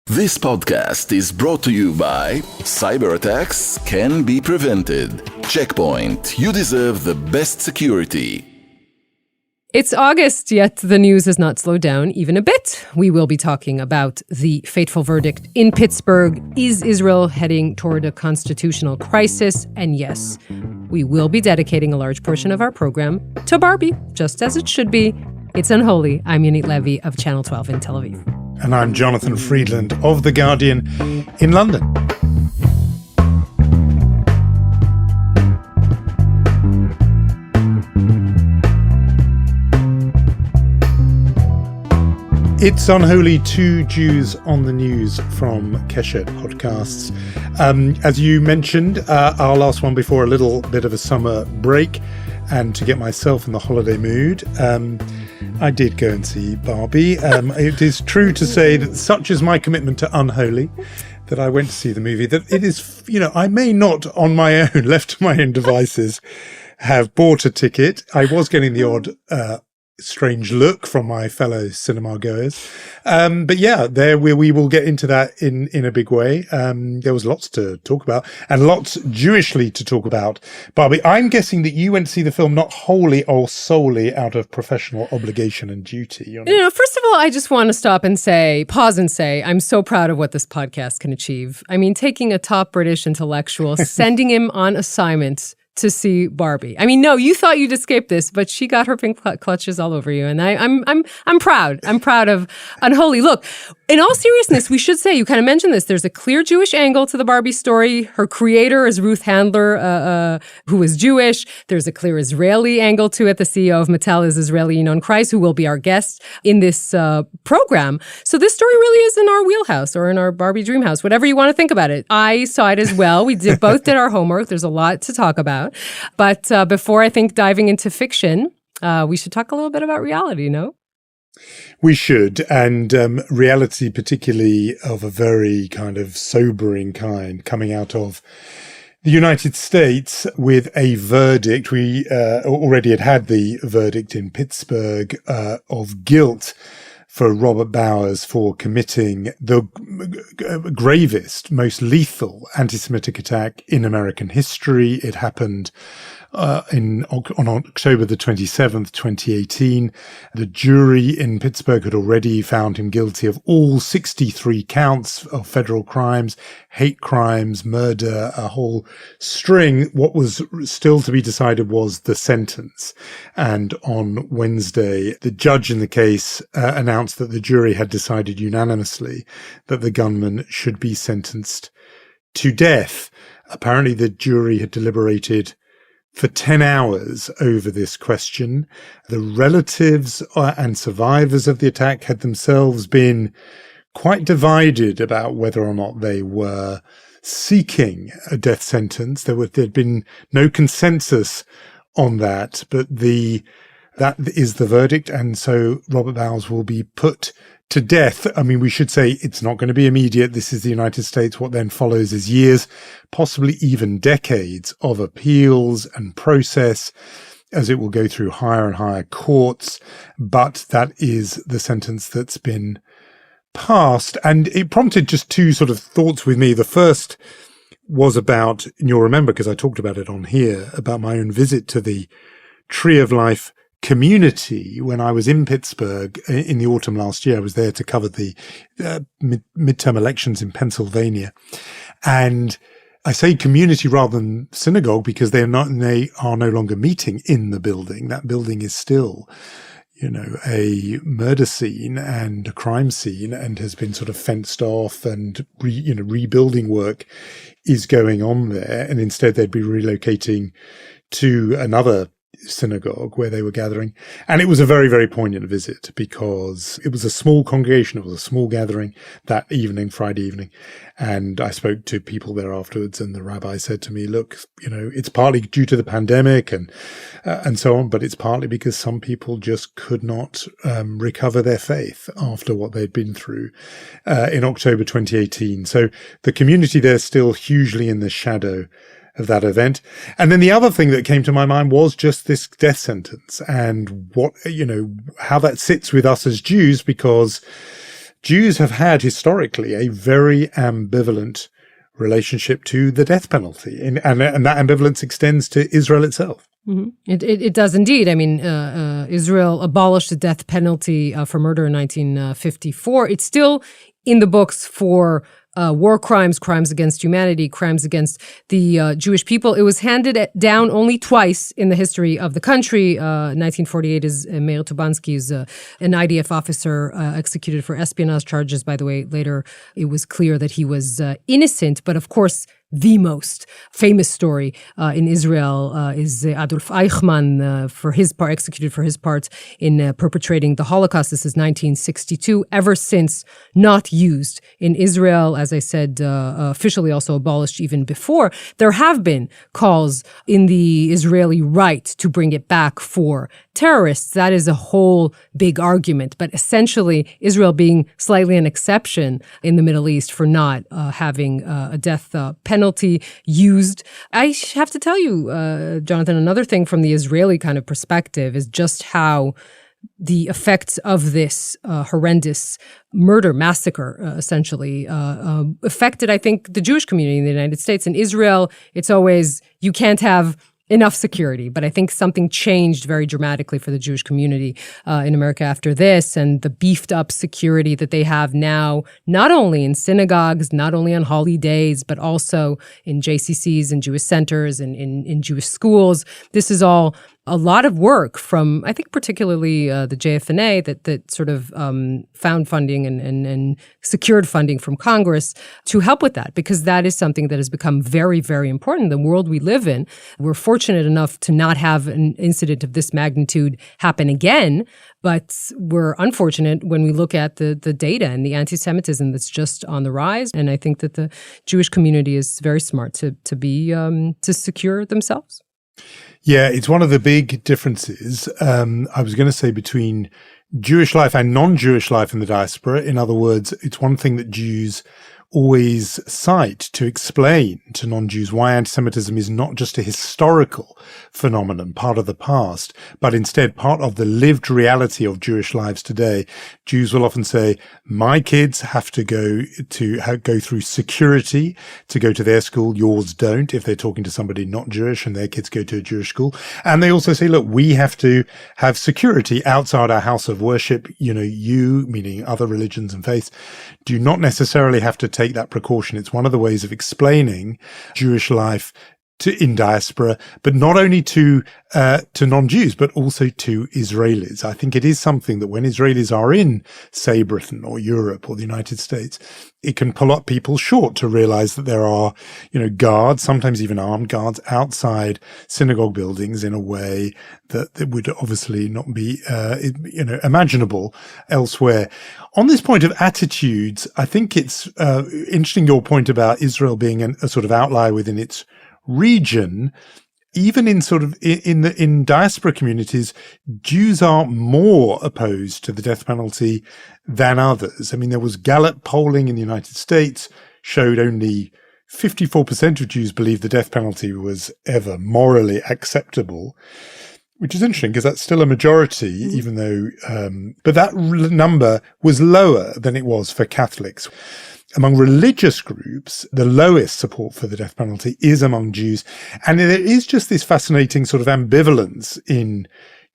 This podcast is brought to you by Cyber attacks can be prevented. Checkpoint, you deserve the best security. It's August, yet the news has not slowed down even a bit. We will be talking about the fateful verdict in Pittsburgh. Is Israel heading toward a constitutional crisis? And yes, we will be dedicating a large portion of our program to Barbie, just as it should be. It's Unholy. I'm Yonit Levy of Channel 12 in Tel Aviv. And I'm Jonathan Friedland of The Guardian in London. It's Unholy, two Jews on the news from Keshet podcasts. As you mentioned, our last one before a little bit of a summer break, and to get myself in the holiday mood, I did go and see Barbie. It is true to say that such is my commitment to Unholy that I went to see the movie, that it is, I may not on my own, left to my own devices, have bought a ticket. I was getting the odd strange look from my fellow cinema goers. But yeah, there we will get into that in a big way. There was lots to talk about and lots Jewishly to talk about. Barbie, I'm guessing that you went to see the film not wholly or solely out of professional obligation and duty. First of all, I just want to pause and say, I'm so proud of what this podcast can achieve. I mean, taking a top British intellectual, sending him on assignment to see Barbie. I mean, no, you thought you'd escape this, but she got her pink clutches all over you, and I'm proud. I'm proud of Unholy. Look, in all seriousness, we should say, you kind of mentioned this, there's a clear Jewish angle to the Barbie story. Her creator is Ruth Handler, who is Jewish. There's a clear Israeli angle to it. The CEO of Mattel is Israeli Ynon Kreiz, who will be our guest in this program. So this story really is in our wheelhouse or in our Barbie dream house, whatever you want to think about it. I saw it as well. We both did our homework. There's a lot to talk about. But before, I think, diving into fiction, we should talk a little bit about reality, no? We should, and reality particularly of a very kind of sobering kind coming out of the United States with a verdict. We already had the verdict in Pittsburgh of guilt for Robert Bowers for committing the gravest, most lethal anti-Semitic attack in American history. It happened on October the 27th, 2018. The jury in Pittsburgh had already found him guilty of all 63 counts of federal crimes, hate crimes, murder, a whole string. What was still to be decided was the sentence. And on Wednesday, the judge in the case announced that the jury had decided unanimously that the gunman should be sentenced to death. Apparently, the jury had deliberated for 10 hours over this question. The relatives and survivors of the attack had themselves been quite divided about whether or not they were seeking a death sentence. There'd been no consensus on that, but that is the verdict. And so Robert Bowers will be put to death. I mean, we should say it's not going to be immediate. This is the United States. What then follows is years, possibly even decades of appeals and process as it will go through higher and higher courts. But that is the sentence that's been passed. And it prompted just two sort of thoughts with me. The first was about, and you'll remember because I talked about it on here, about my own visit to the Tree of Life community when I was in Pittsburgh in the autumn last year. I was there to cover the midterm elections in Pennsylvania. And I say community rather than synagogue because they are no longer meeting in the building. That building is still, a murder scene and a crime scene and has been sort of fenced off, and rebuilding work is going on there. And instead they'd be relocating to another synagogue where they were gathering. And it was a very, very poignant visit because it was a small congregation. It was a small gathering that evening, Friday evening. And I spoke to people there afterwards, and the rabbi said to me, look, it's partly due to the pandemic and so on, but it's partly because some people just could not recover their faith after what they'd been through in October 2018. So the community there is still hugely in the shadow of that event. And then the other thing that came to my mind was just this death sentence and what, how that sits with us as Jews, because Jews have had historically a very ambivalent relationship to the death penalty. And that ambivalence extends to Israel itself. Mm-hmm. It does indeed. I mean, Israel abolished the death penalty for murder in 1954. It's still in the books for war crimes, crimes against humanity, crimes against the Jewish people. It was handed down only twice in the history of the country. 1948 is Meir Tubansky, is an IDF officer executed for espionage charges. By the way, later it was clear that he was innocent, but of course, the most famous story in Israel is Adolf Eichmann for his part, executed for his part in perpetrating the Holocaust. This is 1962. Ever since, not used in Israel, as I said, officially also abolished even before. There have been calls in the Israeli right to bring it back for terrorists. That is a whole big argument. But essentially, Israel being slightly an exception in the Middle East for not having a death penalty used. I have to tell you, Jonathan, another thing from the Israeli kind of perspective is just how the effects of this horrendous murder, massacre, essentially, affected, I think, the Jewish community in the United States. In Israel, it's always, you can't have enough security. But I think something changed very dramatically for the Jewish community in America after this, and the beefed up security that they have now, not only in synagogues, not only on holidays, but also in JCCs and Jewish centers and in Jewish schools. This is all a lot of work from, I think, particularly the JFNA that sort of found funding and secured funding from Congress to help with that, because that is something that has become very, very important in the world we live in. We're fortunate enough to not have an incident of this magnitude happen again, but we're unfortunate when we look at the data and the anti-Semitism that's just on the rise. And I think that the Jewish community is very smart to secure themselves. Yeah, it's one of the big differences, I was going to say, between Jewish life and non-Jewish life in the diaspora. In other words, it's one thing that Jews always cite to explain to non-Jews why anti-Semitism is not just a historical phenomenon, part of the past, but instead part of the lived reality of Jewish lives today. Jews will often say, my kids have to go through security to go to their school, yours don't, if they're talking to somebody not Jewish and their kids go to a Jewish school. And they also say, look, we have to have security outside our house of worship. You know, you, meaning other religions and faiths, do not necessarily have to take that precaution. It's one of the ways of explaining Jewish life in diaspora, but not only to non-Jews, but also to Israelis. I think it is something that when Israelis are in, say, Britain or Europe or the United States, it can pull up people short to realize that there are, guards, sometimes even armed guards, outside synagogue buildings in a way that would obviously not be, imaginable elsewhere. On this point of attitudes, I think it's interesting your point about Israel being a sort of outlier within its region. Even in diaspora communities, Jews are more opposed to the death penalty than others. I mean, there was Gallup polling in the United States showed only 54% of Jews believe the death penalty was ever morally acceptable, which is interesting because that's still a majority, even though, but that number was lower than it was for Catholics. Among religious groups, the lowest support for the death penalty is among Jews. And there is just this fascinating sort of ambivalence in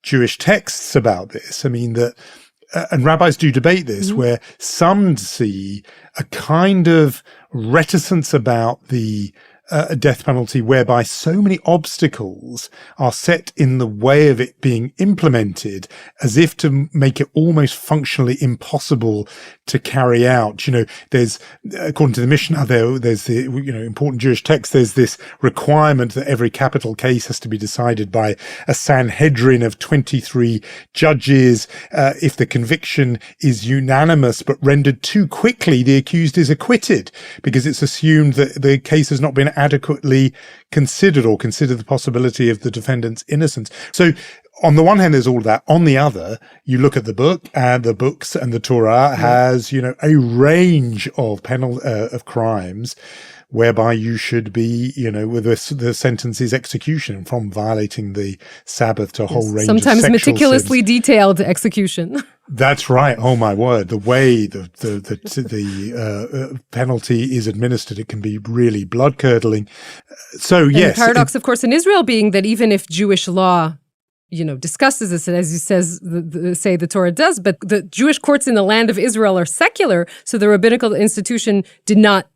Jewish texts about this. I mean, and rabbis do debate this, where some see a kind of reticence about the death penalty whereby so many obstacles are set in the way of it being implemented as if to make it almost functionally impossible to carry out. There's, according to the Mishnah, there's the, important Jewish text, there's this requirement that every capital case has to be decided by a Sanhedrin of 23 judges. If the conviction is unanimous but rendered too quickly, the accused is acquitted because it's assumed that the case has not been adequately considered or considered the possibility of the defendant's innocence. So on the one hand, there's all that. On the other, you look at the book and the books, and the Torah has, a range of of crimes whereby you should be, with the sentence is execution, from violating the Sabbath to a whole range of sometimes sexual meticulously sins. Detailed execution. That's right. Oh my word! The way the penalty is administered, it can be really blood curdling. So and yes, the paradox, of course, in Israel being that even if Jewish law, discusses this, and as he says, the Torah does, but the Jewish courts in the land of Israel are secular, so the rabbinical institution did not,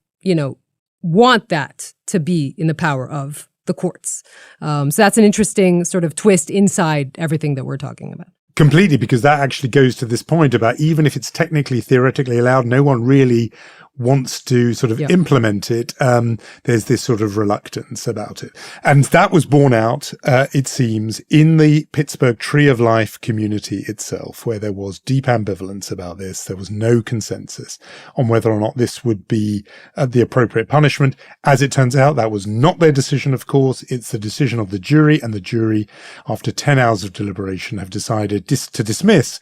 want that to be in the power of the courts. So that's an interesting sort of twist inside everything that we're talking about. Completely, because that actually goes to this point about even if it's technically, theoretically allowed, no one really wants to sort of implement it. There's this sort of reluctance about it. And that was borne out, it seems, in the Pittsburgh Tree of Life community itself, where there was deep ambivalence about this. There was no consensus on whether or not this would be the appropriate punishment. As it turns out, that was not their decision, of course. It's the decision of the jury, and the jury, after 10 hours of deliberation, have decided to dismiss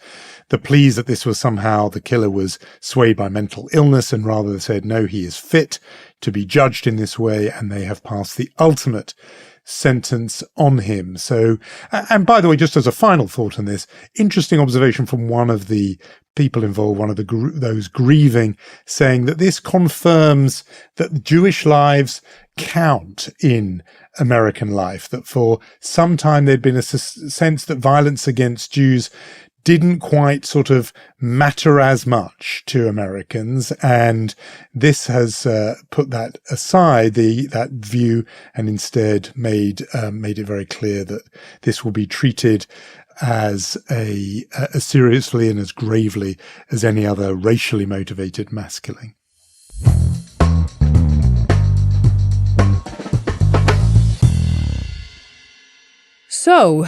the pleas that this was somehow the killer was swayed by mental illness, and rather they said, no, he is fit to be judged in this way, and they have passed the ultimate sentence on him. So, and by the way, just as a final thought on this, interesting observation from one of the people involved, one of those grieving, saying that this confirms that Jewish lives count in American life, that for some time there'd been a sense that violence against Jews didn't quite sort of matter as much to Americans, and this has put that aside, that view, and instead made it very clear that this will be treated as as seriously and as gravely as any other racially motivated mass killing. So,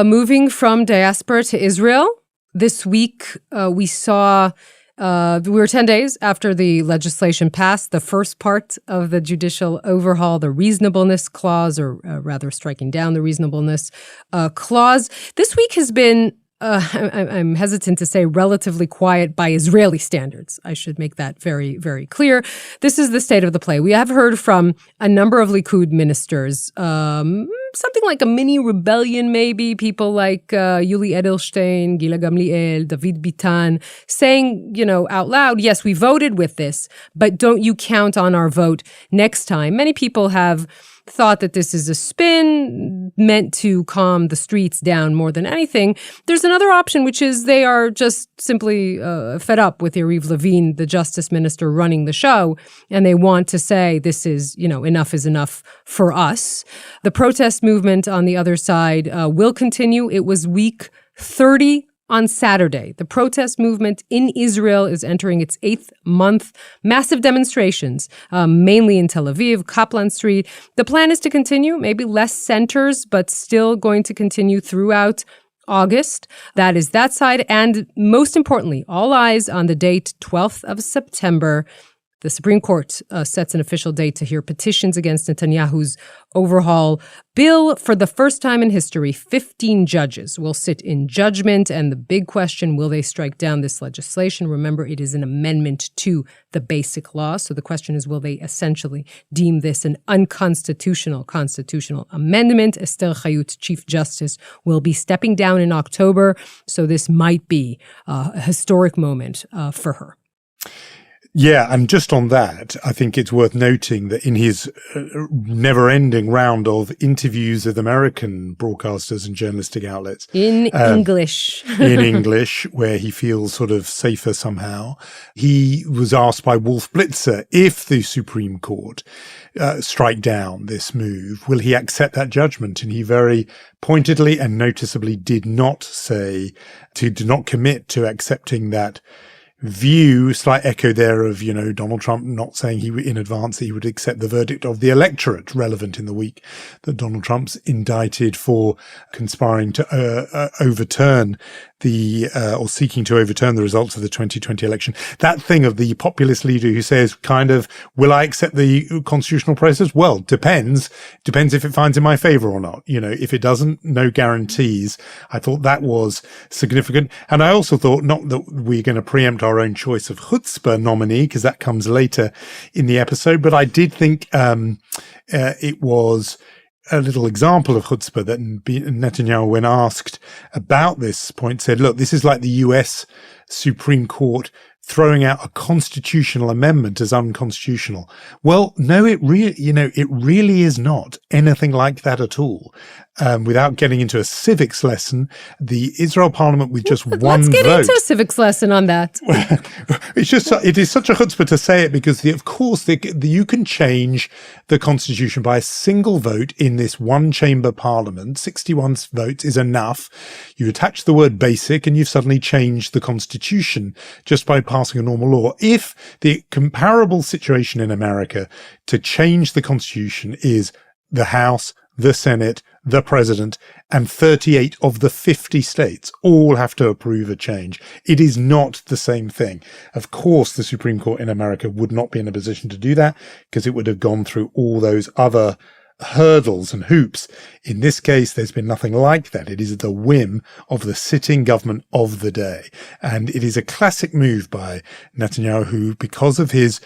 moving from diaspora to Israel, this week we saw, we were 10 days after the legislation passed, the first part of the judicial overhaul, the reasonableness clause, or rather striking down the reasonableness clause. This week has been, I'm hesitant to say, relatively quiet by Israeli standards. I should make that very, very clear. This is the state of the play. We have heard from a number of Likud ministers, something like a mini rebellion, maybe. People like Yuli Edelstein, Gila Gamliel, David Bitan, saying, out loud, yes, we voted with this, but don't you count on our vote next time. Many people have thought that this is a spin meant to calm the streets down more than anything. There's another option, which is they are just simply fed up with Yariv Levin, the justice minister running the show, and they want to say this is, enough is enough for us. The protest movement on the other side will continue. It was week 30 on Saturday. The protest movement in Israel is entering its 8th month. Massive demonstrations, mainly in Tel Aviv, Kaplan Street. The plan is to continue, maybe less centers, but still going to continue throughout August. That is that side. And most importantly, all eyes on the date 12th of September. The Supreme Court sets an official date to hear petitions against Netanyahu's overhaul bill. For the first time in history, 15 judges will sit in judgment. And the big question, will they strike down this legislation? Remember, it is an amendment to the basic law. So the question is, will they essentially deem this an unconstitutional constitutional amendment? Esther Chayut, Chief Justice, will be stepping down in October. So this might be a historic moment for her. Yeah, and just on that, I think it's worth noting that in his never-ending round of interviews with American broadcasters and journalistic outlets. In English. In English, where he feels sort of safer somehow, he was asked by Wolf Blitzer, if the Supreme Court strike down this move, will he accept that judgment? And he very pointedly and noticeably did not commit to accepting that view. Slight echo there of, Donald Trump not saying in advance that he would accept the verdict of the electorate, relevant in the week that Donald Trump's indicted for conspiring to overturn or seeking to overturn the results of the 2020 election. That thing of the populist leader who says, will I accept the constitutional process? Well, depends if it finds in my favor or not. If it doesn't, no guarantees. I thought that was significant. And I also thought, not that we're going to preempt our own choice of chutzpah nominee, because that comes later in the episode, but I did think it was a little example of chutzpah that Netanyahu, when asked about this point, said, look, this is like the US Supreme Court throwing out a constitutional amendment as unconstitutional. Well, no, it really is not anything like that at all. Without getting into a civics lesson, the Israel parliament with just one vote. Let's get into a civics lesson on that. It is such a chutzpah to say it because, of course, you can change the constitution by a single vote in this one-chamber parliament. 61 votes is enough. You attach the word basic and you've suddenly changed the constitution just by passing a normal law. If the comparable situation in America to change the constitution is the House, the Senate, the President, and 38 of the 50 states all have to approve a change. It is not the same thing. Of course, the Supreme Court in America would not be in a position to do that because it would have gone through all those other hurdles and hoops. In this case, there's been nothing like that. It is at the whim of the sitting government of the day. And it is a classic move by Netanyahu, who, because of his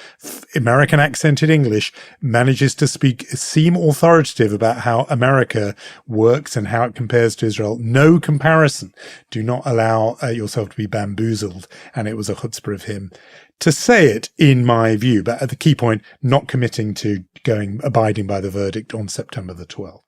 American accented English, manages to seem authoritative about how America works and how it compares to Israel. No comparison. Do not allow yourself to be bamboozled. And it was a chutzpah of him to say it, in my view, but at the key point, not committing to abiding by the verdict on September the 12th.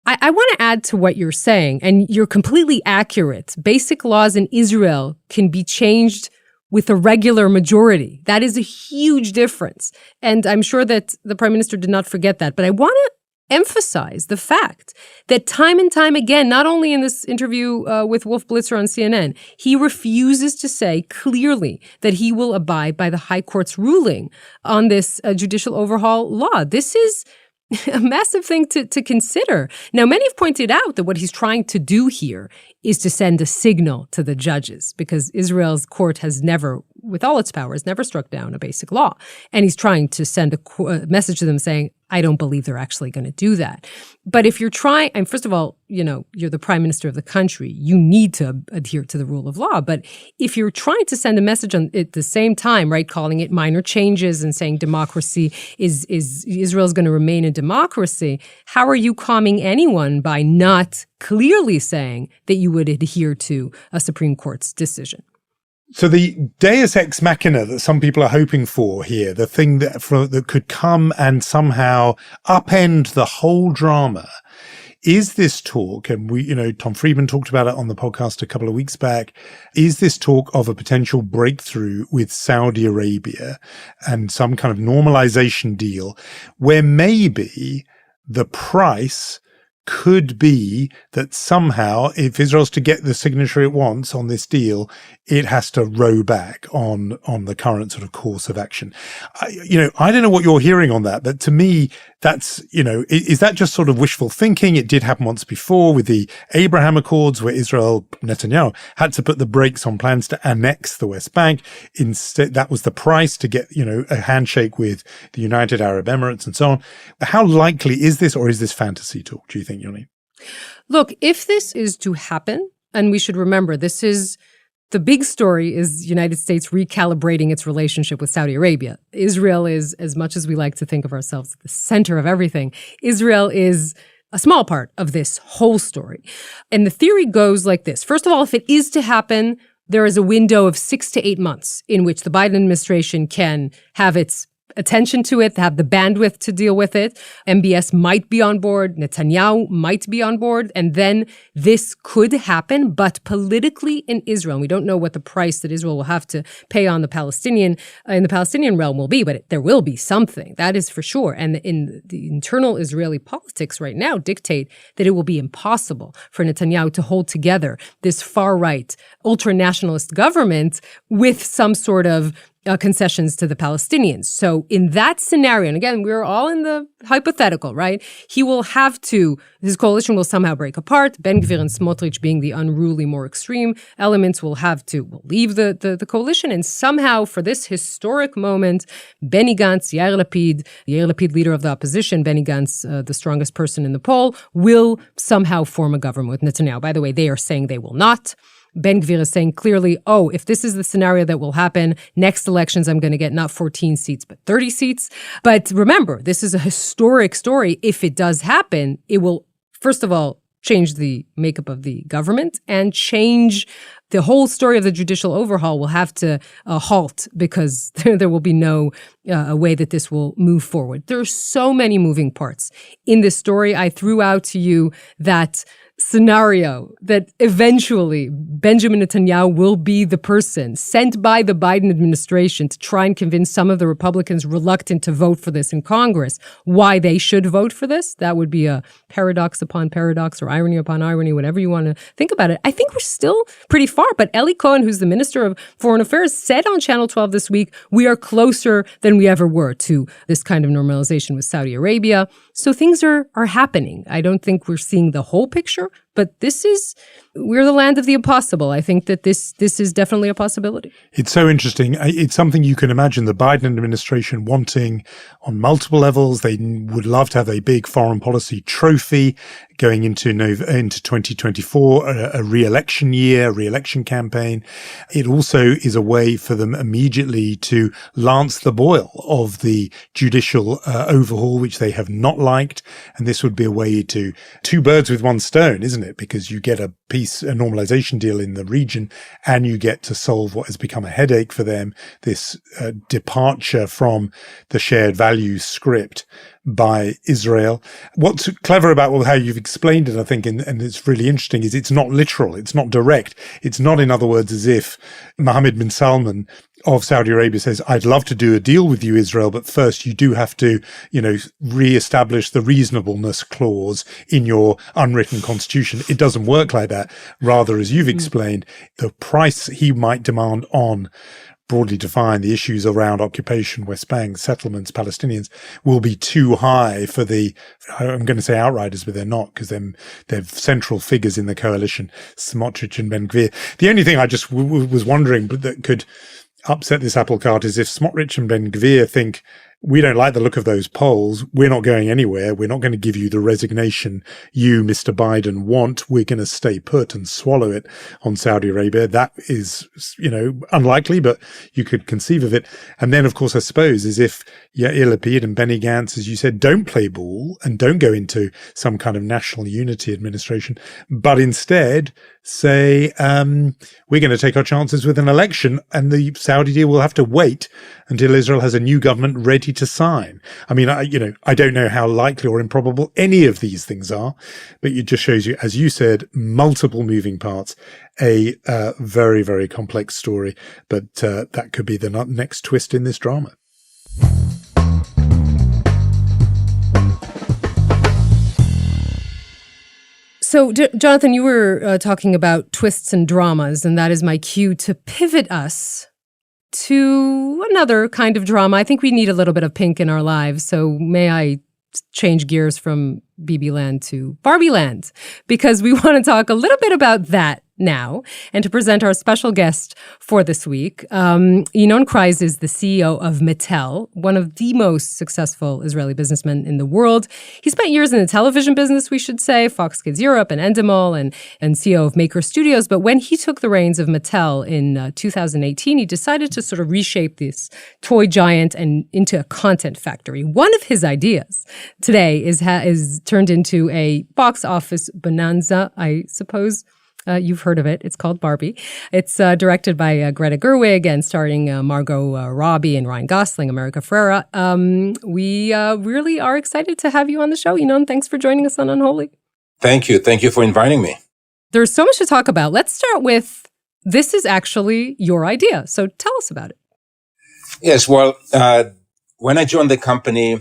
I want to add to what you're saying, and you're completely accurate. Basic laws in Israel can be changed with a regular majority. That is a huge difference. And I'm sure that the Prime Minister did not forget that. But I want to emphasize the fact that time and time again, not only in this interview with Wolf Blitzer on CNN, he refuses to say clearly that he will abide by the High Court's ruling on this judicial overhaul law. This is a massive thing to consider. Now, many have pointed out that what he's trying to do here is to send a signal to the judges, because Israel's court has never, with all its powers, never struck down a basic law. And he's trying to send a message to them saying, I don't believe they're actually going to do that. But if you're trying, and first of all, you're the prime minister of the country, you need to adhere to the rule of law. But if you're trying to send a message at the same time, right, calling it minor changes and saying democracy is Israel's going to remain a democracy, how are you calming anyone by not clearly saying that you would adhere to a Supreme Court's decision? So the deus ex machina that some people are hoping for here, the thing that could come and somehow upend the whole drama, is this talk, and Tom Friedman talked about it on the podcast a couple of weeks back, is this talk of a potential breakthrough with Saudi Arabia and some kind of normalization deal where maybe the price could be that somehow, if Israel's to get the signature it wants on this deal, it has to row back on the current sort of course of action. I don't know what you're hearing on that, but to me, that's, is that just sort of wishful thinking? It did happen once before with the Abraham Accords, where Netanyahu had to put the brakes on plans to annex the West Bank. Instead, that was the price to get, a handshake with the United Arab Emirates and so on. How likely is this, or is this fantasy talk, do you think, Yoni? Look, if this is to happen, and we should remember, the big story is United States recalibrating its relationship with Saudi Arabia. Israel is, as much as we like to think of ourselves at the center of everything, Israel is a small part of this whole story. And the theory goes like this. First of all, if it is to happen, there is a window of 6 to 8 months in which the Biden administration can have its attention to it, have the bandwidth to deal with it. MBS might be on board. Netanyahu might be on board. And then this could happen. But politically in Israel, and we don't know what the price that Israel will have to pay on the Palestinian, in the Palestinian realm will be, but there will be something. That is for sure. And in the internal Israeli politics right now dictate that it will be impossible for Netanyahu to hold together this far-right, ultra-nationalist government with some sort of concessions to the Palestinians. So in that scenario, and again, we're all in the hypothetical, right? His coalition will somehow break apart. Ben Gvir and Smotrich, being the unruly, more extreme elements, will leave the coalition. And somehow, for this historic moment, Benny Gantz, Yair Lapid, leader of the opposition, Benny Gantz, the strongest person in the poll, will somehow form a government with Netanyahu. By the way, they are saying they will not. Ben Gvir is saying clearly, oh, if this is the scenario that will happen, next elections I'm going to get not 14 seats, but 30 seats. But remember, this is a historic story. If it does happen, it will, first of all, change the makeup of the government and change the whole story of the judicial overhaul will have to halt because there will be no way that this will move forward. There are so many moving parts. In this story, I threw out to you that scenario that eventually Benjamin Netanyahu will be the person sent by the Biden administration to try and convince some of the Republicans reluctant to vote for this in Congress why they should vote for this. That would be a paradox upon paradox or irony upon irony, whatever you want to think about it. I think we're still pretty far, but Eli Cohen, who's the Minister of Foreign Affairs, said on Channel 12 this week, we are closer than we ever were to this kind of normalization with Saudi Arabia. So things are happening. I don't think we're seeing the whole picture, but we're the land of the impossible. I think that this is definitely a possibility. It's so interesting. It's something you can imagine the Biden administration wanting on multiple levels. They would love to have a big foreign policy trophy going into 2024, a re-election year, re-election campaign. It also is a way for them immediately to lance the boil of the judicial overhaul, which they have not liked. And this would be a way to two birds with one stone, isn't it? Because you get a normalization deal in the region and you get to solve what has become a headache for them, this departure from the shared values script by Israel. What's clever about how you've explained it, I think, and it's really interesting, is it's not literal. It's not direct. It's not, in other words, as if Mohammed bin Salman of Saudi Arabia says, I'd love to do a deal with you, Israel, but first you do have to, re-establish the reasonableness clause in your unwritten constitution. It doesn't work like that. Rather, as you've explained, the price he might demand on, broadly defined, the issues around occupation, West Bank, settlements, Palestinians, will be too high for I'm going to say outriders, but they're not, because they're central figures in the coalition, Smotrich and Ben Gvir. The only thing I just was wondering that could upset this apple cart is if Smotrich and Ben Gvir think, we don't like the look of those polls, we're not going anywhere, we're not going to give you the resignation you, Mr. Biden, want, we're going to stay put and swallow it on Saudi Arabia. That is, unlikely, but you could conceive of it. And then, of course, I suppose, is if Yair Lapid and Benny Gantz, as you said, don't play ball and don't go into some kind of national unity administration, but instead say, we're going to take our chances with an election and the Saudi deal will have to wait until Israel has a new government ready to sign. I mean, I don't know how likely or improbable any of these things are, but it just shows you, as you said, multiple moving parts, a very, very complex story, but that could be the next twist in this drama. So, Jonathan, you were talking about twists and dramas, and that is my cue to pivot us to another kind of drama. I think we need a little bit of pink in our lives, so may I change gears from Bibi land to Barbie land, because we want to talk a little bit about that now, and to present our special guest for this week. Ynon Kreiz is the CEO of Mattel, one of the most successful Israeli businessmen in the world. He spent years in the television business, we should say, Fox Kids Europe and Endemol, and CEO of Maker Studios. But when he took the reins of Mattel in 2018, he decided to sort of reshape this toy giant and into a content factory. One of his ideas today is turned into a box office bonanza, I suppose. You've heard of it. It's called Barbie. It's directed by Greta Gerwig and starring Margot Robbie and Ryan Gosling, America Ferrera. We really are excited to have you on the show. Ynon, thanks for joining us on Unholy. Thank you. Thank you for inviting me. There's so much to talk about. Let's start with, this is actually your idea. So tell us about it. Yes, well, when I joined the company,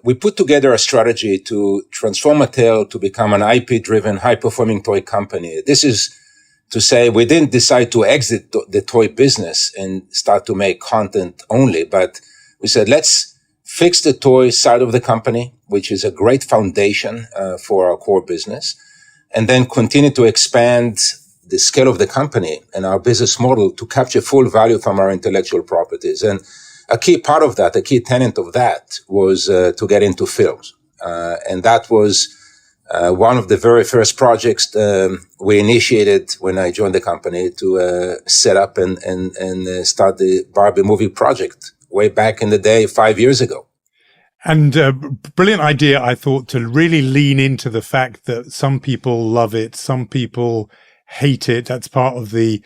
we put together a strategy to transform Mattel to become an IP-driven, high-performing toy company. This is to say we didn't decide to exit the toy business and start to make content only, but we said, let's fix the toy side of the company, which is a great foundation for our core business, and then continue to expand the scale of the company and our business model to capture full value from our intellectual properties. And a key part of that, a key tenet of that was to get into films. And that was One of the very first projects we initiated when I joined the company to set up and start the Barbie movie project way back in the day, 5 years ago. And brilliant idea, I thought, to really lean into the fact that some people love it, some people hate it. That's part of the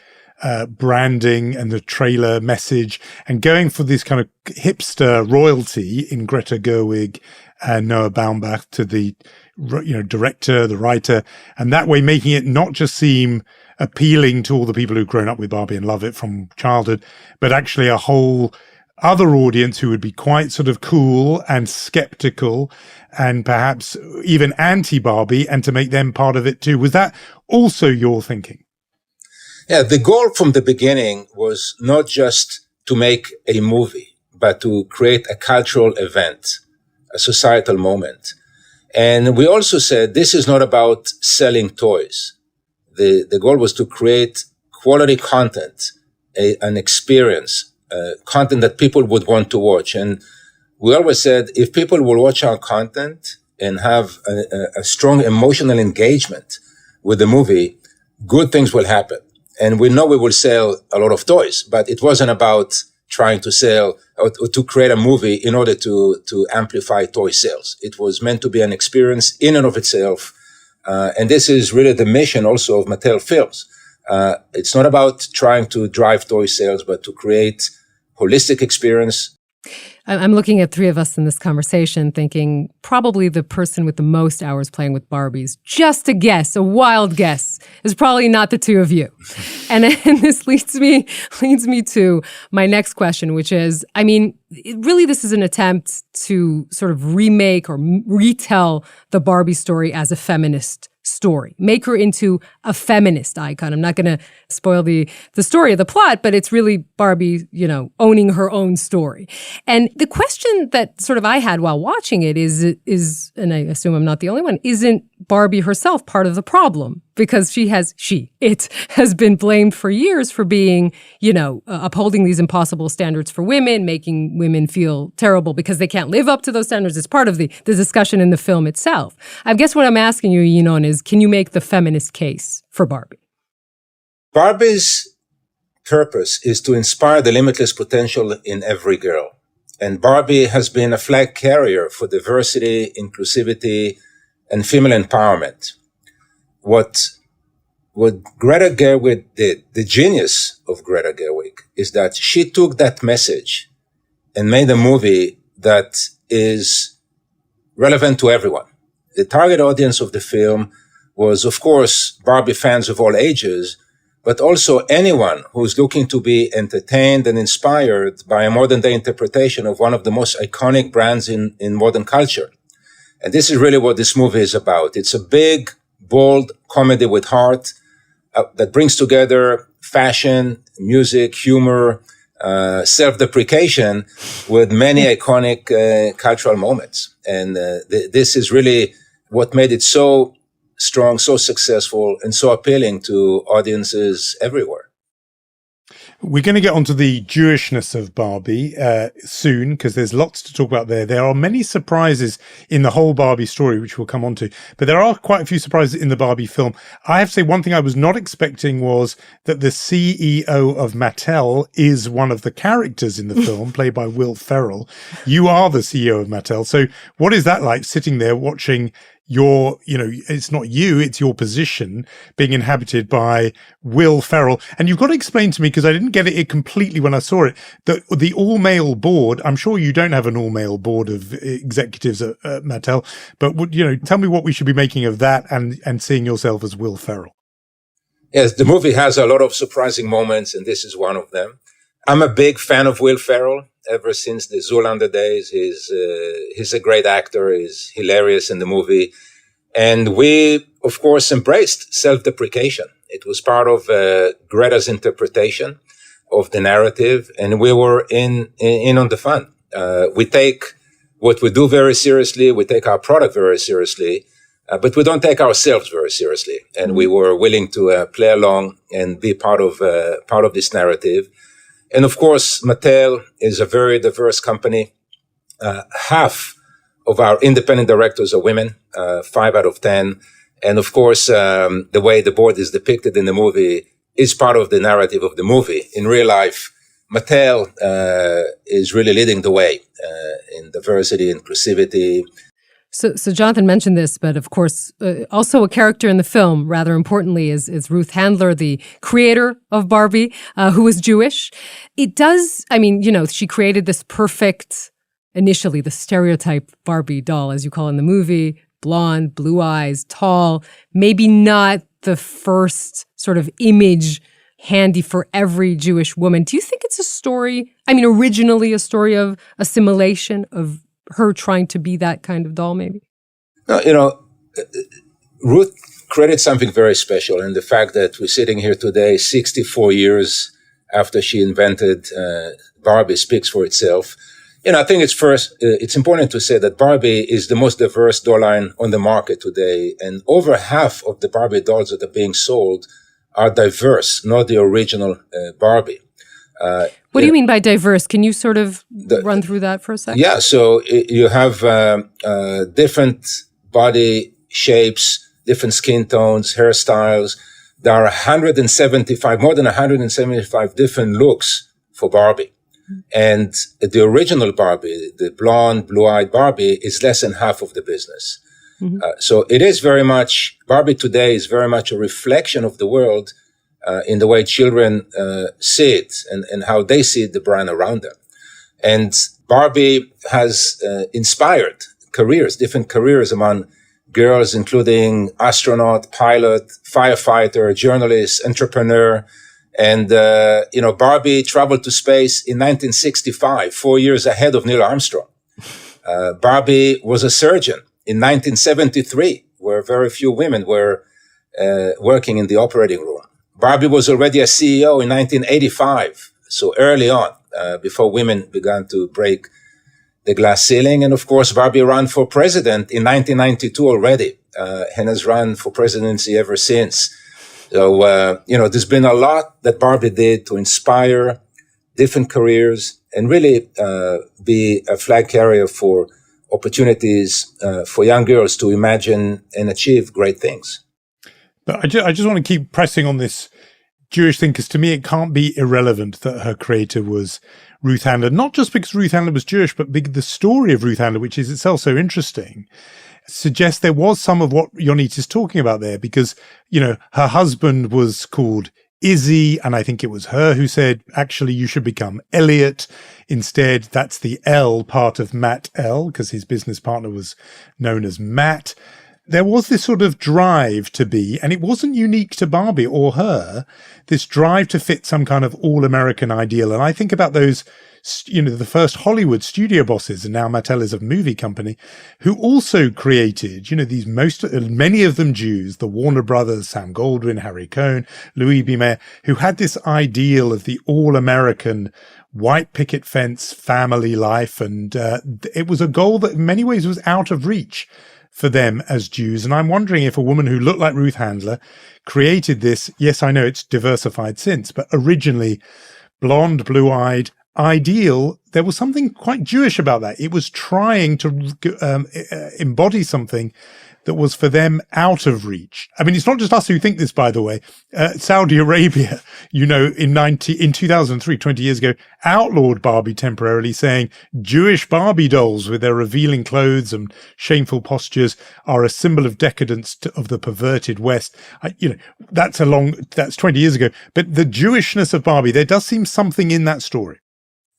branding and the trailer message, and going for this kind of hipster royalty in Greta Gerwig and Noah Baumbach to the director, the writer, and that way making it not just seem appealing to all the people who've grown up with Barbie and love it from childhood, but actually a whole other audience who would be quite sort of cool and skeptical and perhaps even anti-Barbie, and to make them part of it too. Was that also your thinking? Yeah, the goal from the beginning was not just to make a movie, but to create a cultural event, a societal moment. And we also said this is not about selling toys. The goal was to create quality content, an experience, content that people would want to watch. And we always said if people will watch our content and have a strong emotional engagement with the movie, good things will happen. And we know we will sell a lot of toys, but it wasn't about trying to sell or to create a movie in order to amplify toy sales. It was meant to be an experience in and of itself. And this is really the mission also of Mattel Films. It's not about trying to drive toy sales, but to create holistic experience. I'm looking at three of us in this conversation thinking probably the person with the most hours playing with Barbies, just a guess, a wild guess, is probably not the two of you. And this leads me to my next question, which is, I mean, really this is an attempt to sort of remake or retell the Barbie story as a feminist story, make her into a feminist icon. I'm not going to spoil the story of the plot, but it's really Barbie, owning her own story. And the question that sort of I had while watching it is, and I assume I'm not the only one, isn't Barbie herself part of the problem? Because it has been blamed for years for being, upholding these impossible standards for women, making women feel terrible because they can't live up to those standards. It's part of the discussion in the film itself. I guess what I'm asking you, Ynon, is can you make the feminist case for Barbie? Barbie's purpose is to inspire the limitless potential in every girl. And Barbie has been a flag carrier for diversity, inclusivity, and female empowerment. What Greta Gerwig did, the genius of Greta Gerwig, is that she took that message and made a movie that is relevant to everyone. The target audience of the film was, of course, Barbie fans of all ages, but also anyone who's looking to be entertained and inspired by a modern day interpretation of one of the most iconic brands in modern culture. And this is really what this movie is about. It's a big, bold comedy with heart that brings together fashion, music, humor, self-deprecation with many iconic cultural moments. And this is really what made it so strong, so successful, and so appealing to audiences everywhere. We're going to get onto the Jewishness of Barbie soon, because there's lots to talk about there. There are many surprises in the whole Barbie story, which we'll come on to, but there are quite a few surprises in the Barbie film. I have to say, one thing I was not expecting was that the CEO of Mattel is one of the characters in the film, played by Will Ferrell. You are the CEO of Mattel. So what is that like, sitting there watching it's not you, it's your position being inhabited by Will Ferrell? And you've got to explain to me, because I didn't get it completely when I saw it, that the all-male board, I'm sure you don't have an all-male board of executives at Mattel, but tell me what we should be making of that and seeing yourself as Will Ferrell. Yes, the movie has a lot of surprising moments, and this is one of them. I'm a big fan of Will Ferrell. Ever since the Zoolander days, he's a great actor. He's hilarious in the movie. And we, of course, embraced self-deprecation. It was part of Greta's interpretation of the narrative, and we were in on the fun. We take what we do very seriously. We take our product very seriously, but we don't take ourselves very seriously. And we were willing to play along and be part of this narrative. And of course, Mattel is a very diverse company. Half of our independent directors are women, 5 out of 10. And of course, the way the board is depicted in the movie is part of the narrative of the movie. In real life, Mattel is really leading the way in diversity, inclusivity. So Jonathan mentioned this, but of course, also a character in the film, rather importantly, is Ruth Handler, the creator of Barbie, who is Jewish. It does, I mean, you know, she created this perfect, initially, the stereotype Barbie doll, as you call it in the movie, blonde, blue eyes, tall, maybe not the first sort of image handy for every Jewish woman. Do you think it's a story, I mean, originally a story of assimilation, of her trying to be that kind of doll, maybe? No, you know, Ruth created something very special in the fact that we're sitting here today, 64 years after she invented Barbie speaks for itself. You know, I think it's important to say that Barbie is the most diverse doll line on the market today, and over half of the Barbie dolls that are being sold are diverse, not the original Barbie. What do you mean by diverse? Can you sort of run through that for a second? Yeah, so you have different body shapes, different skin tones, hairstyles. There are more than 175 different looks for Barbie. And the original Barbie, the blonde, blue-eyed Barbie, is less than half of the business. Mm-hmm. So it is very much, Barbie today is very much a reflection of the world in the way children see it and how they see the brand around them. And Barbie has inspired different careers among girls, including astronaut, pilot, firefighter, journalist, entrepreneur. And, Barbie traveled to space in 1965, 4 years ahead of Neil Armstrong. Barbie was a surgeon in 1973, where very few women were working in the operating room. Barbie was already a CEO in 1985, so early on, before women began to break the glass ceiling. And of course, Barbie ran for president in 1992 already, and has run for presidency ever since. So, there's been a lot that Barbie did to inspire different careers and really be a flag carrier for opportunities for young girls to imagine and achieve great things. But I just want to keep pressing on this Jewish thing, because to me it can't be irrelevant that her creator was Ruth Handler, not just because Ruth Handler was Jewish, but because the story of Ruth Handler, which is itself so interesting, suggests there was some of what Yonit is talking about there, because, her husband was called Izzy, and I think it was her who said, actually, you should become Elliot. Instead, that's the L part of Matt L, because his business partner was known as Matt. There was this sort of drive to be, and it wasn't unique to Barbie or her, this drive to fit some kind of all-American ideal. And I think about those, the first Hollywood studio bosses, and now Mattel is a movie company, who also created, many of them Jews, the Warner Brothers, Sam Goldwyn, Harry Cohn, Louis B. Mayer, who had this ideal of the all-American white picket fence family life. And it was a goal that in many ways was out of reach for them as Jews. And I'm wondering if a woman who looked like Ruth Handler created this, yes, I know it's diversified since, but originally blonde, blue-eyed, ideal, there was something quite Jewish about that. It was trying to embody something that was for them out of reach. I mean, it's not just us who think this, by the way. Saudi Arabia, in 2003, 20 years ago, outlawed Barbie temporarily, saying Jewish Barbie dolls with their revealing clothes and shameful postures are a symbol of decadence of the perverted West. That's 20 years ago. But the Jewishness of Barbie, there does seem something in that story.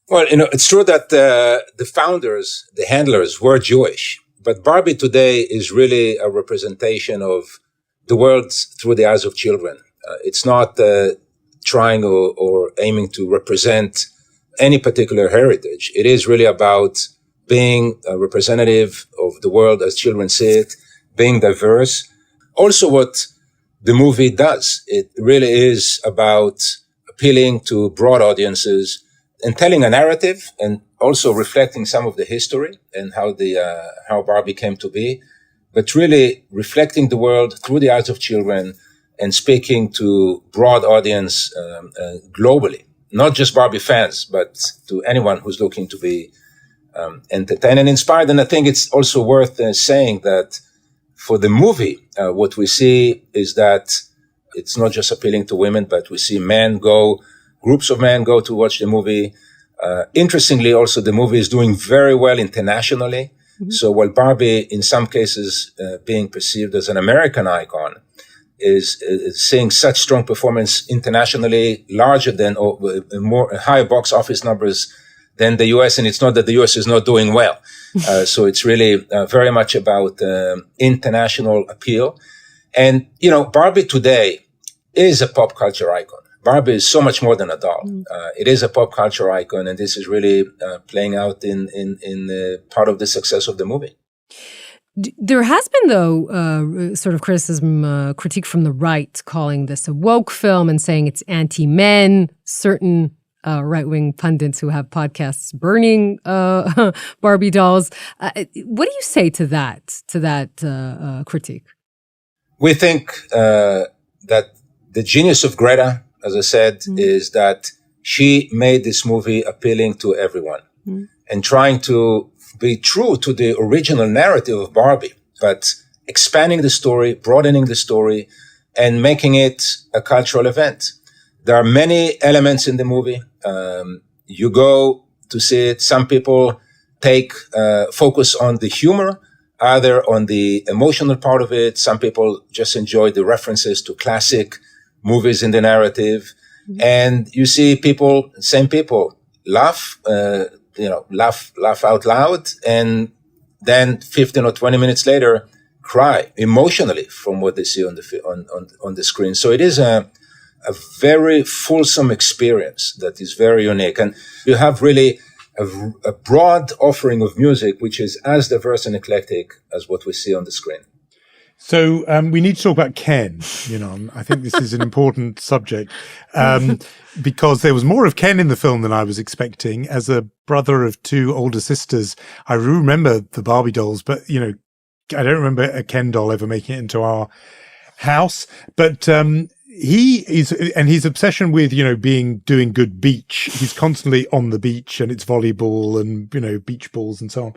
Well, it's true that the founders, the handlers, were Jewish. But Barbie today is really a representation of the world through the eyes of children. It's not trying or aiming to represent any particular heritage. It is really about being a representative of the world as children see it, being diverse. Also, what the movie does, it really is about appealing to broad audiences and telling a narrative, and also reflecting some of the history and how Barbie came to be, but really reflecting the world through the eyes of children and speaking to broad audience globally, not just Barbie fans, but to anyone who's looking to be entertain and inspired. And I think it's also worth saying that for the movie, what we see is that it's not just appealing to women, but we see groups of men go to watch the movie. Interestingly, also, the movie is doing very well internationally. Mm-hmm. So while Barbie, in some cases, being perceived as an American icon, is seeing such strong performance internationally, larger than higher box office numbers than the US. And it's not that the US is not doing well. So it's really very much about international appeal. And, Barbie today is a pop culture icon. Barbie is so much more than a doll. It is a pop culture icon, and this is really playing out in part of the success of the movie. There has been, though, sort of criticism, critique from the right, calling this a woke film and saying it's anti-men. Certain right-wing pundits who have podcasts burning Barbie dolls. What do you say to that critique? We think that the genius of Greta, as I said, is that she made this movie appealing to everyone and trying to be true to the original narrative of Barbie, but expanding the story, broadening the story, and making it a cultural event. There are many elements in the movie. You go to see it. Some people take focus on the humor, either on the emotional part of it. Some people just enjoy the references to classic movies in the narrative. And you see same people laugh, laugh out loud, and then 15 or 20 minutes later, cry emotionally from what they see on the screen. So it is a very fulsome experience that is very unique. And you have really a broad offering of music, which is as diverse and eclectic as what we see on the screen. So we need to talk about Ken, I think this is an important subject because there was more of Ken in the film than I was expecting. As a brother of two older sisters, I remember the Barbie dolls, but, I don't remember a Ken doll ever making it into our house. But his obsession with, doing good beach, he's constantly on the beach and it's volleyball and, beach balls and so on.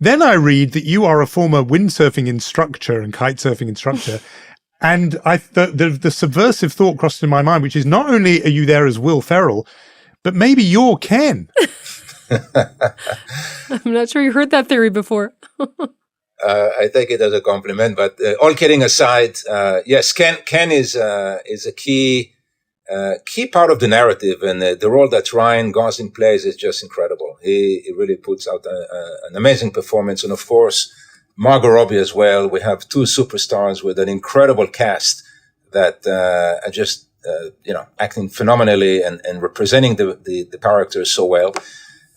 Then I read that you are a former windsurfing instructor and kite surfing instructor. And the subversive thought crossed in my mind, which is not only are you there as Will Ferrell, but maybe you're Ken. I'm not sure you heard that theory before. I take it as a compliment, but all kidding aside, yes, Ken is a key part of the narrative, and the role that Ryan Gosling plays is just incredible. He really puts out an amazing performance, and of course, Margot Robbie as well. We have two superstars with an incredible cast that are just acting phenomenally and representing the characters so well.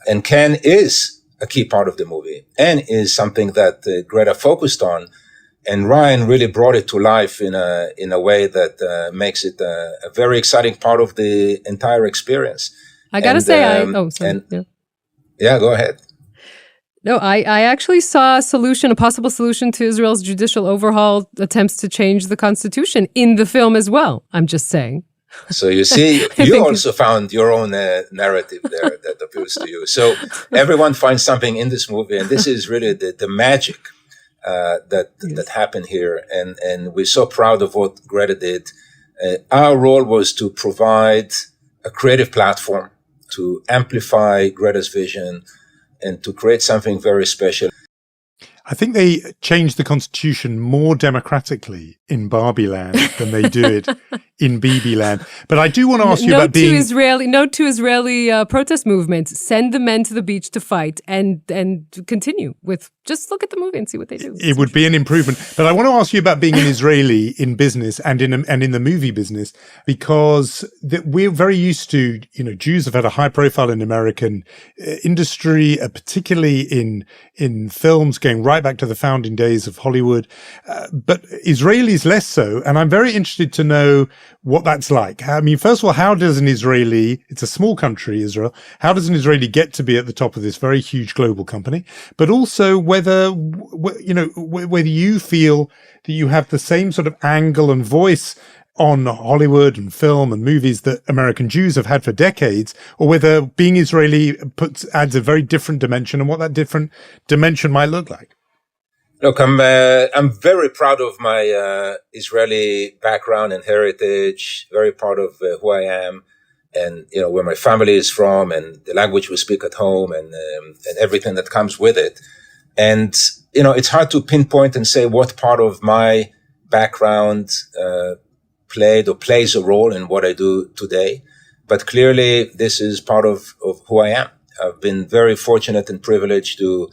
And Ken is a key part of the movie and is something that Greta focused on. And Ryan really brought it to life in a way that makes it a very exciting part of the entire experience. I gotta say, yeah, go ahead. No, I actually saw a possible solution to Israel's judicial overhaul attempts to change the constitution in the film as well. I'm just saying. So you see, you also found your own narrative there that appeals to you. So everyone finds something in this movie, and this is really the magic that happened here. And we're so proud of what Greta did. Our role was to provide a creative platform to amplify Greta's vision and to create something very special. I think they changed the constitution more democratically in Barbie land than they do it in Bibi land. But I do want to ask you about being... Note to Israeli protest movements, send the men to the beach to fight and continue with... Just look at the movie and see what they do. It would be an improvement. But I want to ask you about being an Israeli in business and in the movie business, because we're very used to, Jews have had a high profile in American industry, particularly in films going right back to the founding days of Hollywood. But Israelis less so. And I'm very interested to know what that's like. I mean, first of all, how does an Israeli, it's a small country, Israel, how does an Israeli get to be at the top of this very huge global company? But also whether you feel that you have the same sort of angle and voice on Hollywood and film and movies that American Jews have had for decades, or whether being Israeli adds a very different dimension, and what that different dimension might look like. Look, I'm very proud of my Israeli background and heritage, very proud of who I am, and where my family is from, and the language we speak at home, and everything that comes with it. And it's hard to pinpoint and say what part of my background played or plays a role in what I do today. But clearly, this is part of who I am. I've been very fortunate and privileged to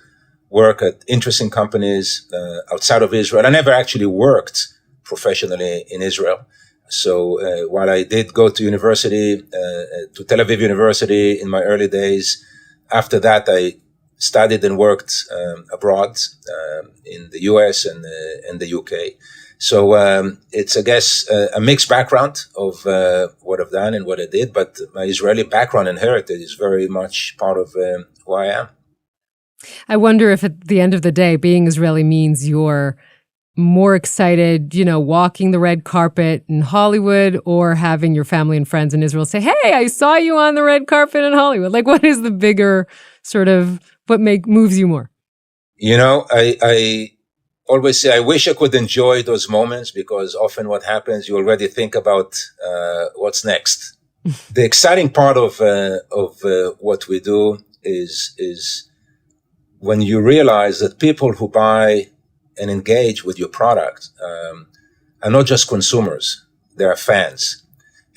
work at interesting companies outside of Israel. I never actually worked professionally in Israel. So while I did go to university, to Tel Aviv University in my early days, after that I studied and worked abroad in the US and the UK. So it's, I guess, a mixed background of what I've done and what I did, but my Israeli background and heritage is very much part of who I am. I wonder if at the end of the day, being Israeli means you're more excited, walking the red carpet in Hollywood, or having your family and friends in Israel say, hey, I saw you on the red carpet in Hollywood. Like, what is the bigger sort of, what moves you more? I always say I wish I could enjoy those moments, because often what happens, you already think about what's next. The exciting part of what we do is when you realize that people who buy and engage with your product are not just consumers, they are fans.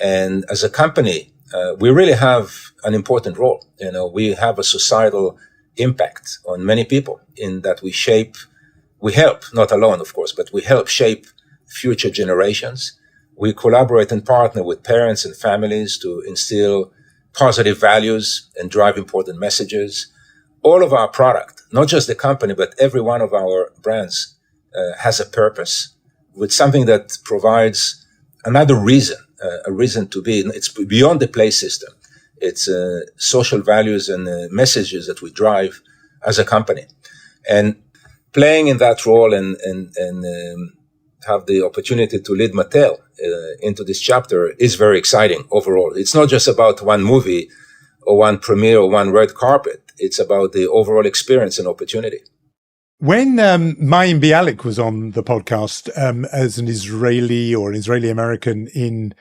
And as a company, we really have an important role. We have a societal impact on many people in that we help, not alone, of course, but we help shape future generations. We collaborate and partner with parents and families to instill positive values and drive important messages. All of our product, not just the company, but every one of our brands has a purpose, with something that provides another reason, a reason to be. It's beyond the play system. It's social values and messages that we drive as a company. And playing in that role and have the opportunity to lead Mattel into this chapter is very exciting overall. It's not just about one movie or one premiere or one red carpet. It's about the overall experience and opportunity. When Mayim Bialik was on the podcast as an Israeli or an Israeli-American in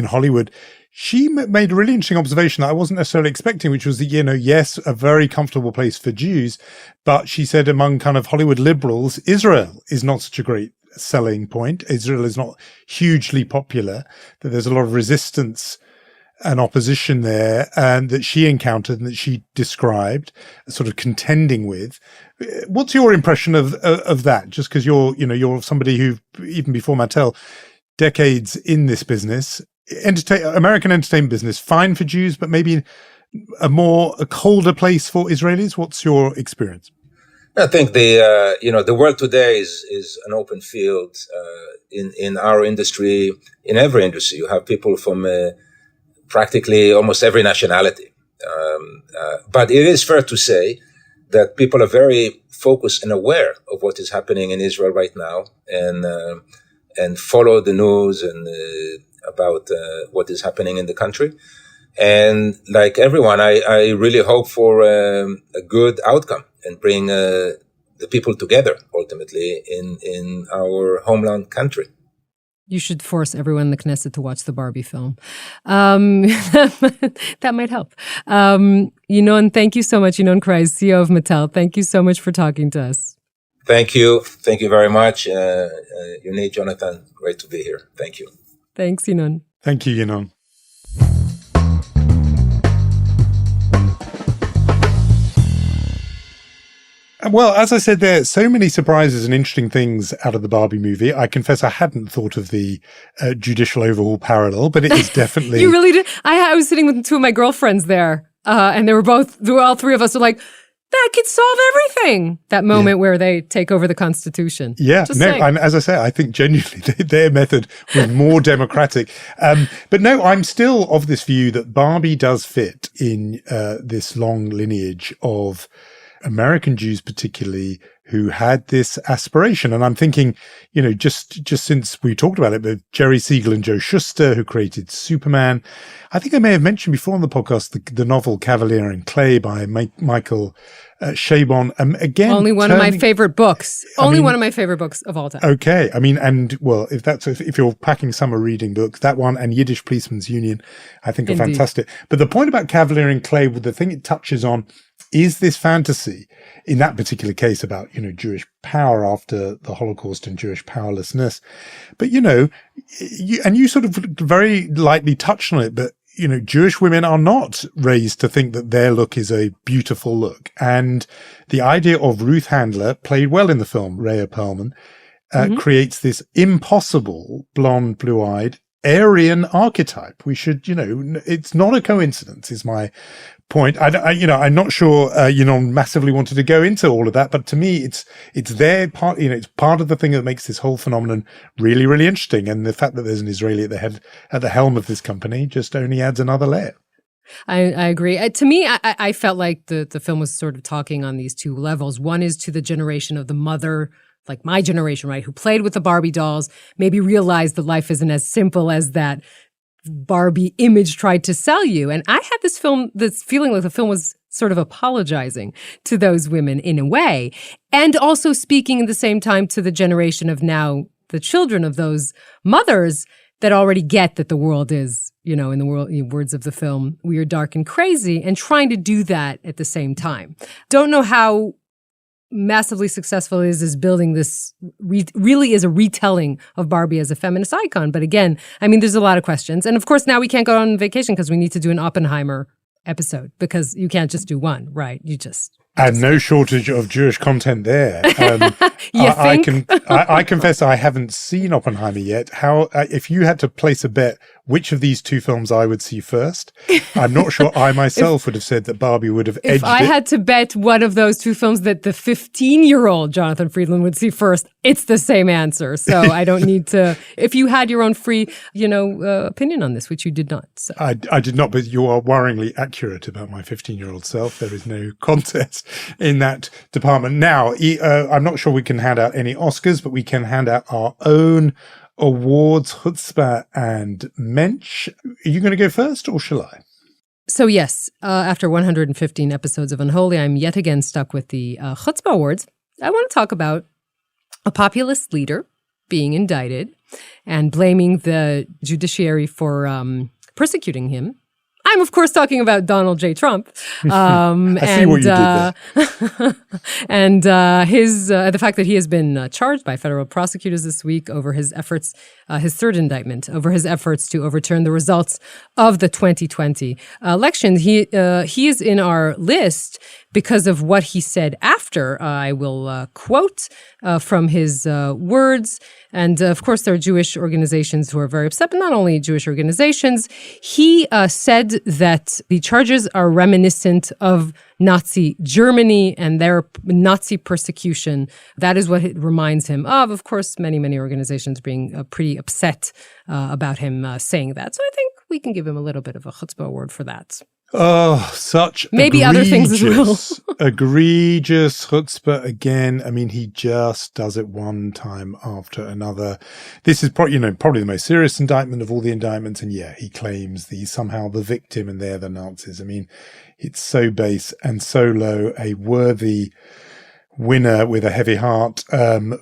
Hollywood, she made a really interesting observation that I wasn't necessarily expecting, which was that, yes, a very comfortable place for Jews, but she said among kind of Hollywood liberals, Israel is not such a great selling point. Israel is not hugely popular, that there's a lot of resistance and opposition there, and that she encountered and that she described, sort of contending with. What's your impression of that? Just because you're somebody who, even before Mattel, decades in this business, American entertainment business, fine for Jews, but maybe a colder place for Israelis. What's your experience? I think the world today is an open field in our industry, in every industry. You have people from practically almost every nationality. But it is fair to say that people are very focused and aware of what is happening in Israel right now, and follow the news and about what is happening in the country. And like everyone, I really hope for a good outcome and bring the people together ultimately in our homeland country. You should force everyone in the Knesset to watch the Barbie film. That might help. Ynon, thank you so much. Ynon Kreiz, CEO of Mattel. Thank you so much for talking to us. Thank you. Thank you very much. Yonit, Jonathan, great to be here. Thank you. Thanks, Ynon. Thank you, Ynon. Well, as I said, there are so many surprises and interesting things out of the Barbie movie. I confess I hadn't thought of the judicial overhaul parallel, but it is definitely... You really did? I was sitting with two of my girlfriends there, and all three of us were like, that could solve everything. That moment where they take over the Constitution. Yeah, and as I say, I think genuinely their method was more democratic. But no, I'm still of this view that Barbie does fit in this long lineage of American Jews particularly who had this aspiration. And I'm thinking, just since we talked about it, but Jerry Siegel and Joe Shuster, who created Superman. I think I may have mentioned before on the podcast the novel Cavalier and Clay by Michael Chabon. Again, only one of my favorite books. One of my favorite books of all time. Okay. If you're packing summer reading books, that one and Yiddish Policeman's Union, I think are fantastic. But the point about Cavalier and Clay, the thing it touches on is this fantasy in that particular case about, Jewish power after the Holocaust and Jewish powerlessness. But, you sort of very lightly touched on it, but, Jewish women are not raised to think that their look is a beautiful look. And the idea of Ruth Handler, played well in the film, Rhea Perlman, creates this impossible blonde, blue-eyed Aryan archetype. We should, it's not a coincidence, is my point. I'm not sure, massively wanted to go into all of that, but to me, it's their part, it's part of the thing that makes this whole phenomenon really, really interesting. And the fact that there's an Israeli at the helm of this company just only adds another layer. I agree. To me, I felt like the film was sort of talking on these two levels. One is to the generation of the mother, like my generation, right, who played with the Barbie dolls, maybe realized that life isn't as simple as that Barbie image tried to sell you. And I had this feeling like the film was sort of apologizing to those women in a way, and also speaking at the same time to the generation of now the children of those mothers that already get that the world is, in the words of the film, weird, dark, and crazy, and trying to do that at the same time. Don't know how massively successful is building this really is a retelling of Barbie as a feminist icon. But again, there's a lot of questions. And of course, now we can't go on vacation because we need to do an Oppenheimer episode, because you can't just do one, right? And no shortage of Jewish content there. I confess I haven't seen Oppenheimer yet. If you had to place a bet which of these two films I would see first, I'm not sure I myself would have said that Barbie would have edged it. If I had to bet one of those two films that the 15-year-old Jonathan Friedland would see first, it's the same answer. So I don't need to. If you had your own free, opinion on this, which you did not. So. I did not, but you are worryingly accurate about my 15-year-old self. There is no contest in that department. Now, I'm not sure we can hand out any Oscars, but we can hand out our own awards, chutzpah and mensch. Are you going to go first, or shall I? So yes, after 115 episodes of Unholy, I'm yet again stuck with the chutzpah awards. I want to talk about a populist leader being indicted and blaming the judiciary for persecuting him. I'm, of course, talking about Donald J. Trump. I see what you did there. And the fact that he has been charged by federal prosecutors this week over his efforts, his third indictment, over his efforts to overturn the results of the 2020 election. He is in our list because of what he said after. I will quote from his words. And of course, there are Jewish organizations who are very upset, but not only Jewish organizations. He said that the charges are reminiscent of Nazi Germany and their Nazi persecution. That is what it reminds him of. Of course, many, many organizations being pretty upset about him saying that. So I think we can give him a little bit of a chutzpah award for that. Oh, such maybe other things as well. Egregious chutzpah again. He just does it one time after another. This is probably the most serious indictment of all the indictments. And yeah, he claims somehow the victim and they're the Nazis. It's so base and so low. A worthy winner with a heavy heart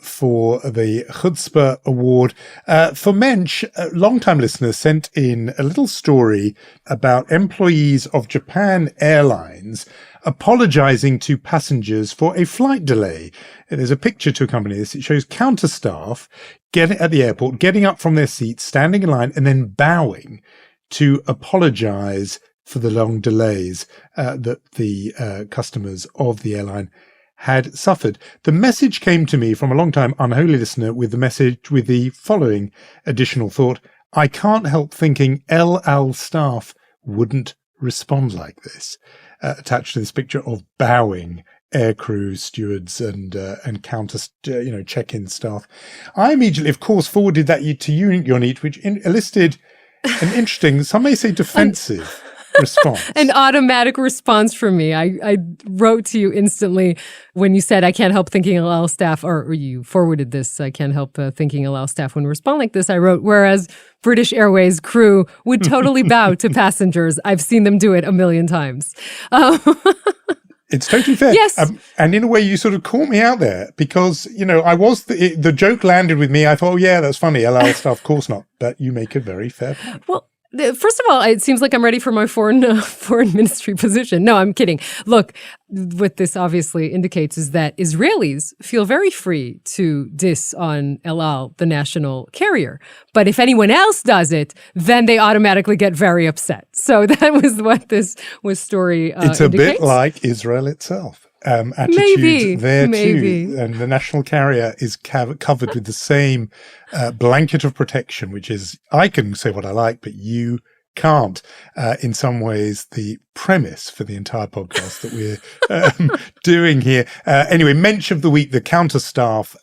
for the Chutzpah Award. For Mensch, long-time listeners sent in a little story about employees of Japan Airlines apologizing to passengers for a flight delay. There's a picture to accompany this. It shows counter staff at the airport, getting up from their seats, standing in line, and then bowing to apologize for the long delays that the customers of the airline had suffered. The message came to me from a long-time unholy listener with the following additional thought. I can't help thinking El Al staff wouldn't respond like this. Attached to this picture of bowing aircrew stewards and counter check-in staff. I immediately, of course, forwarded that to you, Yonit, which elicited an interesting, some may say defensive response. An automatic response from me. I wrote to you instantly when you said, I can't help thinking El Al staff, or you forwarded this, I can't help thinking El Al staff when we respond like this. I wrote, whereas British Airways crew would totally bow to passengers. I've seen them do it a million times. It's totally fair. Yes. And in a way, you sort of caught me out there because, I was, the joke landed with me. I thought, oh, yeah, that's funny. El Al stuff, of course not. But you make a very fair point. Well, first of all, it seems like I'm ready for my foreign ministry position. No, I'm kidding. Look, what this obviously indicates is that Israelis feel very free to diss on El Al, the national carrier. But if anyone else does it, then they automatically get very upset. So that was what this story It's a indicates. bit like Israel itself. Attitudes there too. And the national carrier is covered with the same blanket of protection, which is, I can say what I like, but you can't. In some ways, the premise for the entire podcast that we're doing here. Anyway, mensch of the week, the counterstaff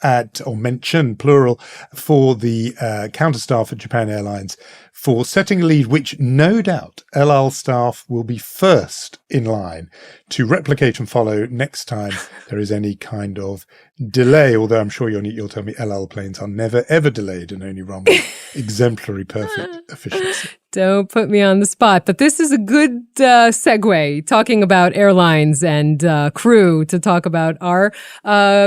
mention, plural, for the counterstaff at Japan Airlines for setting a lead, which no doubt El Al staff will be first in line to replicate and follow next time there is any kind of delay. Although I'm sure you'll tell me El Al planes are never, ever delayed and only run with exemplary perfect efficiency. Don't put me on the spot. But this is a good segue, talking about airlines and crew, to talk about our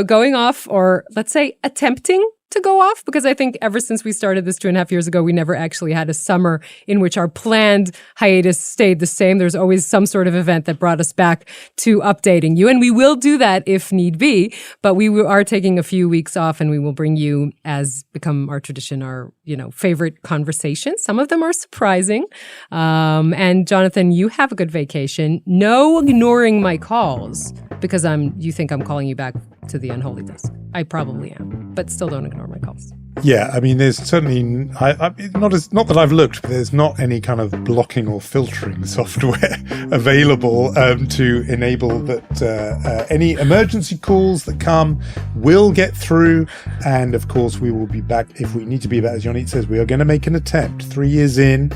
going off, or let's say attempting to go off, because I think ever since we started this 2.5 years ago, we never actually had a summer in which our planned hiatus stayed the same. There's always some sort of event that brought us back to updating you. And we will do that if need be, but we are taking a few weeks off, and we will bring you, as become our tradition, our, favorite conversations. Some of them are surprising. And Jonathan, you have a good vacation. No ignoring my calls, because you think I'm calling you back to the unholy desk. I probably am, but still don't ignore my calls. Yeah, I mean, there's certainly not that I've looked, but there's not any kind of blocking or filtering software available to enable that any emergency calls that come will get through. And of course, we will be back if we need to be back. As Yonit says, we are going to make an attempt 3 years in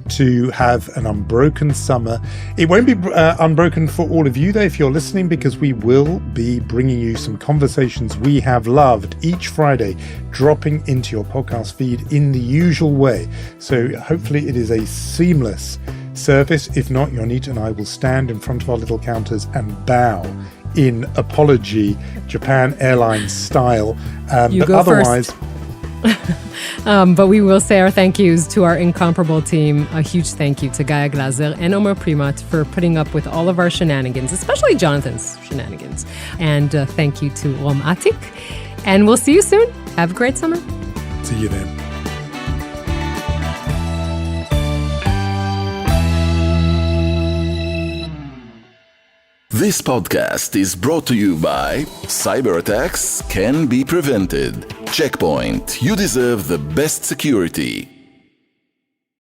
to have an unbroken summer. It won't be unbroken for all of you, though, if you're listening, because we will be bringing you some conversations we have loved each Friday, dropping into your podcast feed in the usual way. So hopefully it is a seamless service. If not, Yonit and I will stand in front of our little counters and bow in apology, Japan Airlines style. You go otherwise first. But we will say our thank yous to our incomparable team. A huge thank you to Gaia Glazer and Omer Primat for putting up with all of our shenanigans, especially Jonathan's shenanigans. And thank you to Rom Atik. And we'll see you soon. Have a great summer. See you then. This podcast is brought to you by cyber attacks can be prevented. Checkpoint. You deserve the best security.